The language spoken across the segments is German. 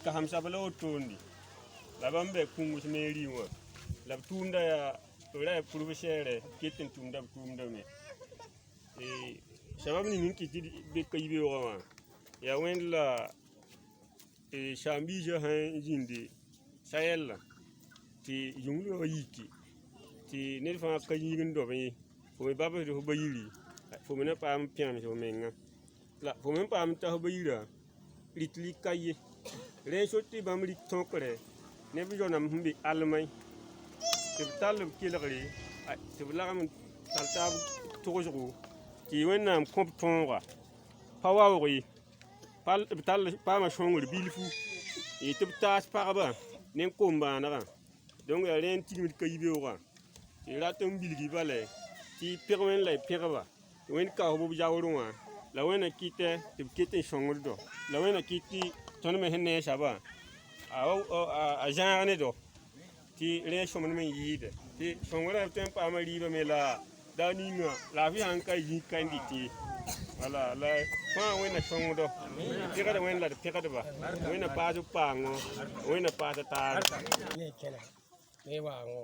ka hamsa bala otondi la bambe kungu smeri wa la tumda ya ora professeur ketin tumda me sabab ni ninki be kayibe wa ya wen la shambi je han jindi sayella ti yunglo yiki ti ne fa kayin do be fo me baba do bayiri fo me na pam pian so menga la fo me pam ta bayira litli kaye re soti bam ri tokre ne bi jonam humbi almay te talum kilgri te blagam taltab togo ti wenam komptonga pawawri pal tal pa ma shongul bilfu e te tas paraba ne komba na donc ya ren timit kayibe wa ti ratum bilgi bale ti perwen lay perba wen ka hobu jawrunwa la wena kite te kite shongul do la wena kiti ton me henne shaba a jane do ti re shomon men yide ti shongora tempa amari ba mela daninga la fi an kai yi kanditi wala la fa wena shongodo ti kada wen la te kada ba wena pa ju pango wena pa ta ne kena ne wa ngo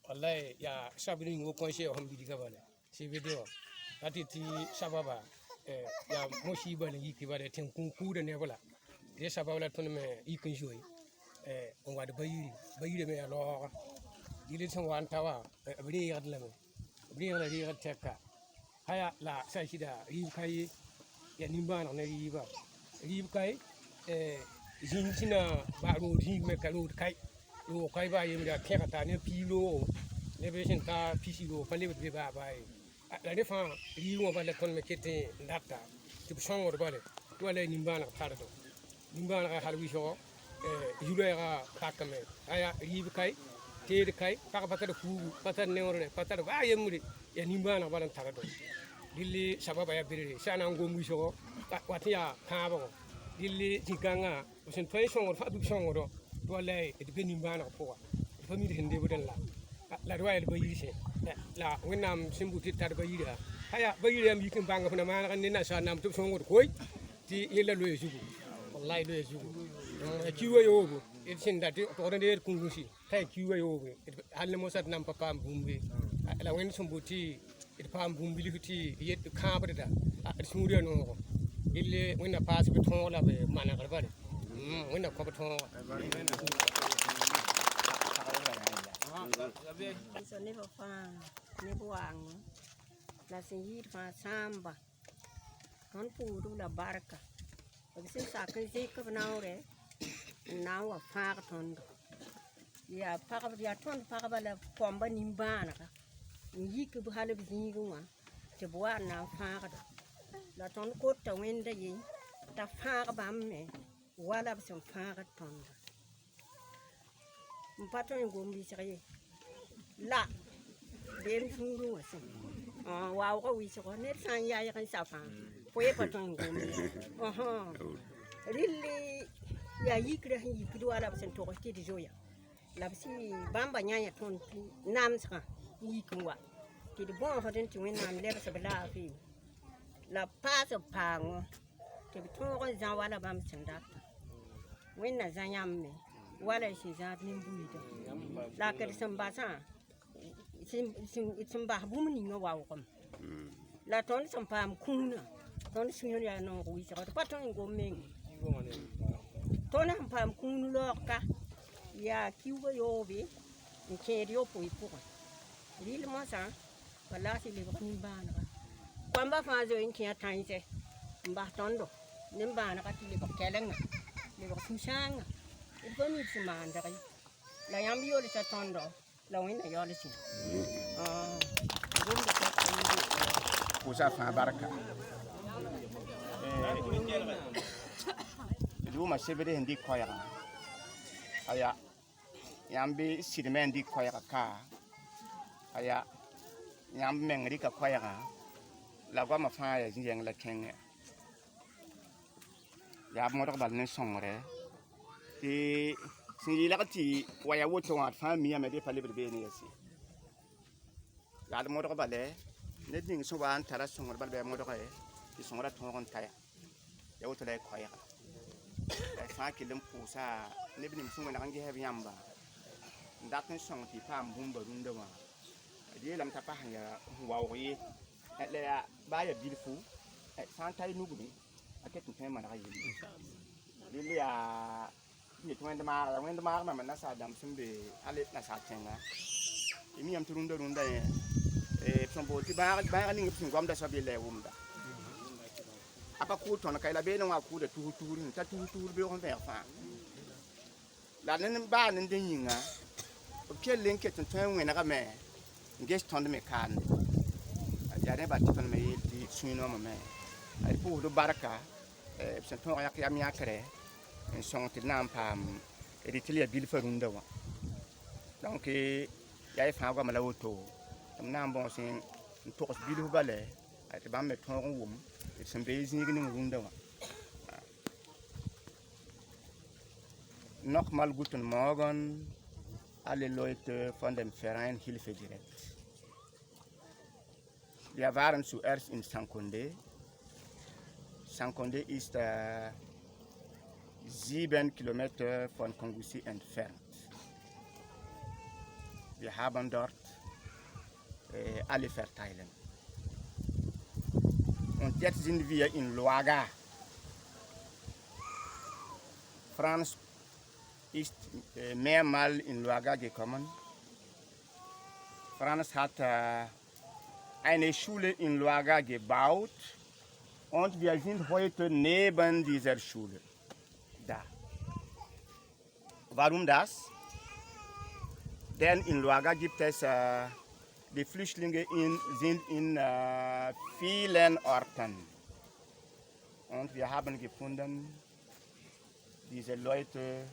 wallahi ya sabri ngo konse o hambi diga bale si video ati ti sababa ya moshi bale yiki bale ten kunku de ne bala de sababa la ton me yikin joyi on wa de bayiri me lo dile son wan tawa abri yadla me abri yadla teka haya la sai shida ri kai ya nimba na riba ri kai jintina ba ro ri me ka ro kai yo kai ba yemi da keka ta ne pilo ne be shin ta pisilo pale be ba la defa ri mo ba le ton me kete ndata ti son wor bale to le nimba na tardo nimba na halwi so yulera pakame aya ri kai te kai paka patar ku patar ne wor patar ba yemi ya nimba na balan tardo dilli sababa ya birire sana ngomu so watia kabo dilli jiganga usin toy songo fa du songo do wala e be nimba na ko famille hende boden la do wayel bayise la wenam simbuti tar bayira haya bayira mi kin banga funa ma kan na sa nam to songo ko ti yela lo yesugo wallahi lo yesugo kiwe yogo e sinda ti to de kungusi tay kiwe yogo halle mo sat nam papa bumbe la wen simbuti it pam bumbi lifti yet kambre da sumuria no ille wona pass be ton la be mana galbare wona ko ton so ne fa ne buang la sinjir fa samba ton puru la barka sin sa kan je ka naure nawa fa ton ya pa ya ton pa bala komba nimbana ka yiki bu hale bi ngwa te bo na faga la ton ko ta wenda yi ta faga bamme wala bi son faga ton mpato ngombi sire la den furu wasa wa ko wi so ne san ya kan sa fa ko e pato ngombi rilli ya yikra yiki wala bi son to ko ti joya la bi bamba nyanya ton nam sa yikwa ki de bon hoden ti wenam leba sa bla fi la passe pango te bitongo zan wala bam tsinda wenna zanyamme wala shi za nin buida la ka de samba sa sim ba bum ni no wa ko la ton sam pam kuna ton sinyo ya no wi sa to paton ngo men ton am pam kunu lo ka ya kiwo yobe nke dio poi poi Lil Masa, wala si libo nimbana ka. Kwamba fazo inki ya tainse, mba tondo, nimbana ka libo kelenga, libo susanga. Ibo ni simanda ka. La yambi yoli sa tondo, la wina yoli si. Usa fa baraka. Luma sebede hindi koya. Aya yambi sidimendi koya ka. Aya yam mengri ka kwaya la gwa ma fa ya jeng la ken ya mo do bal ne songre ti si la ti waya woto wa fa mi ya me de pale be ne yasi ya mo do bale ne ding so wan tara songre bal be mo do ka e ti songra ton kon taya ya woto la kwaya fãa kell n pʋʋsa neb nim sẽn wẽneg n gesb yãmba n dat n sõng tɩ y paam bũmba rũndã wã d yeelame t'a pa sẽn waoog ye la yaa baa ya bilfu sã n ta y nugri a ket n tõe n maneg yelle rel yaa tɩ wẽnd maagda wẽnd maag mame nasaar dãmb sẽn be al nasaar tẽnga y mi yãmb tɩ rũndã yẽ b sẽn bool tɩ bãaga ning b sẽn goamda soab yella ya wʋmda a pa kʋʋd tõnd ka la beene wã kʋʋda tusur sẽn ta tusur beoog n vẽeg fãa la nen baa nen dẽ yĩnga b kell n ket n tõe n wẽnegame n ges tõnd me kaande yaa nebã tɩ tõnd me yeel tɩ sũy-noomame d pʋʋsd barka b sẽn tõog yak yam yãkre n sõng tɩ d na n paam rɩt l ya bilfa rũndã wã donc yaa y fãa goama la woto tɩ m na n bõos n togs bilf bale tɩ bãmb me tõog n wʋm tɩ d sẽn be zĩig ning rũndã wã nogmaal guten morgen alle Leute von dem Verein Hilfe Direkt. Wir waren zuerst in Sankonde. Sankonde ist 7 Kilometer von Kongusi entfernt. Wir haben dort alle verteilen. Und jetzt sind wir in Luaga. Franz ist mehrmals in Luaga gekommen. Franz hat eine Schule in Luaga gebaut und wir sind heute neben dieser Schule da. Warum das? Denn in Luaga gibt es, die Flüchtlinge sind in vielen Orten. Und wir haben gefunden, diese Leute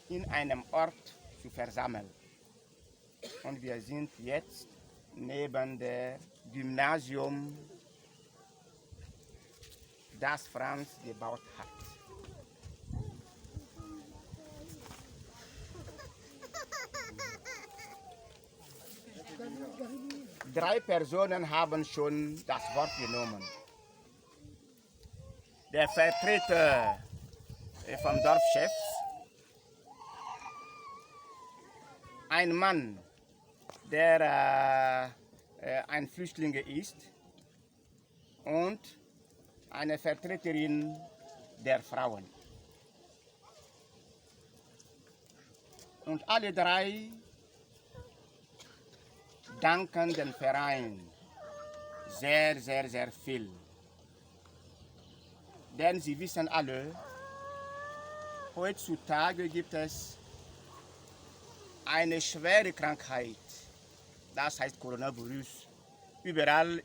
in einem Ort zu versammeln. Und wir sind jetzt neben dem Gymnasium, das Franz gebaut hat. Drei Personen haben schon das Wort genommen. Der Vertreter vom Dorfchef, ein Mann, der ein Flüchtling ist, und eine Vertreterin der Frauen. Und alle drei danken dem Verein sehr, sehr, sehr viel. Denn sie wissen alle, heutzutage gibt es eine schwere Krankheit, das heißt Coronavirus, überall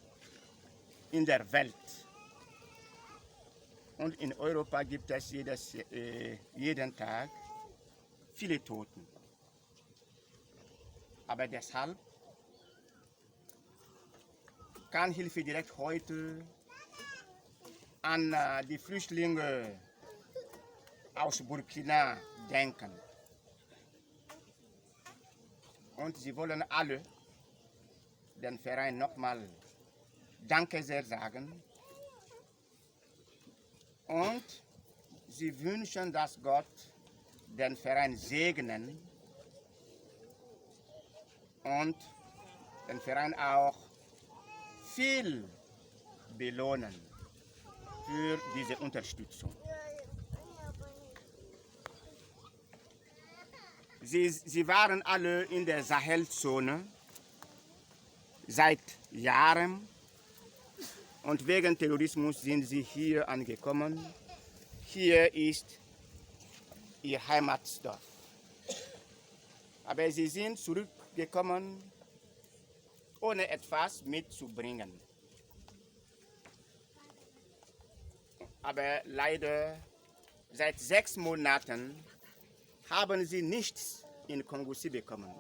in der Welt. Und in Europa gibt es jeden Tag viele Toten. Aber deshalb kann Hilfe direkt heute an die Flüchtlinge aus Burkina denken. Und sie wollen alle den Verein nochmal Danke sehr sagen. Und sie wünschen, dass Gott den Verein segnen und den Verein auch viel belohnen für diese Unterstützung. Sie waren alle in der Sahelzone seit Jahren und wegen Terrorismus sind sie hier angekommen. Hier ist ihr Heimatdorf. Aber sie sind zurückgekommen, ohne etwas mitzubringen. Aber leider seit 6 Monaten haben sie nichts in Kongusi bekommen.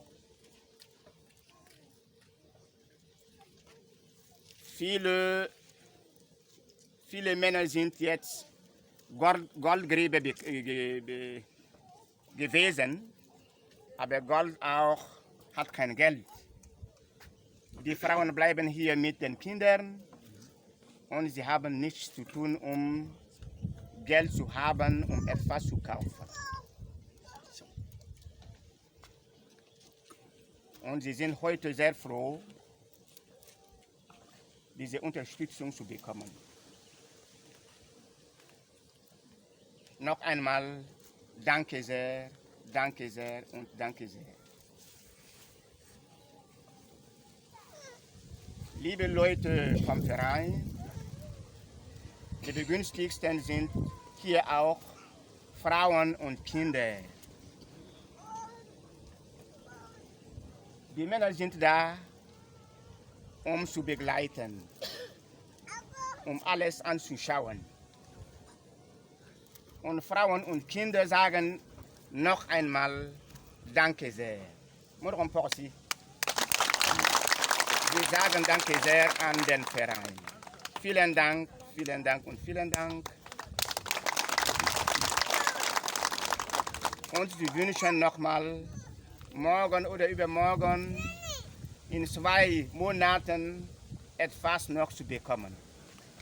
Viele Männer sind jetzt Goldgräber gewesen, aber Gold auch hat kein Geld. Die Frauen bleiben hier mit den Kindern und sie haben nichts zu tun, um Geld zu haben, um etwas zu kaufen. So. Und sie sind heute sehr froh, diese Unterstützung zu bekommen. Noch einmal danke sehr und danke sehr. Liebe Leute vom Verein, die begünstigsten sind hier auch Frauen und Kinder. Die Männer sind da, um zu begleiten, um alles anzuschauen. Und Frauen und Kinder sagen noch einmal danke sehr. Sie sagen danke sehr an den Verein. Vielen Dank und vielen Dank. Und wir wünschen nochmal morgen oder übermorgen in 2 Monaten etwas noch zu bekommen.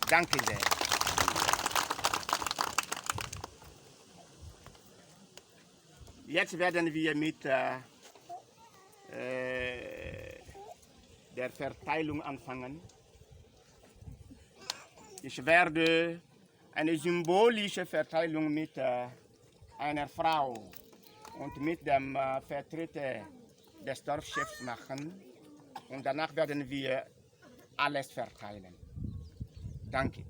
Danke sehr. Jetzt werden wir mit der Verteilung anfangen. Ich werde eine symbolische Verteilung mit einer Frau und mit dem Vertreter des Dorfchefs machen. Und danach werden wir alles verteilen. Danke.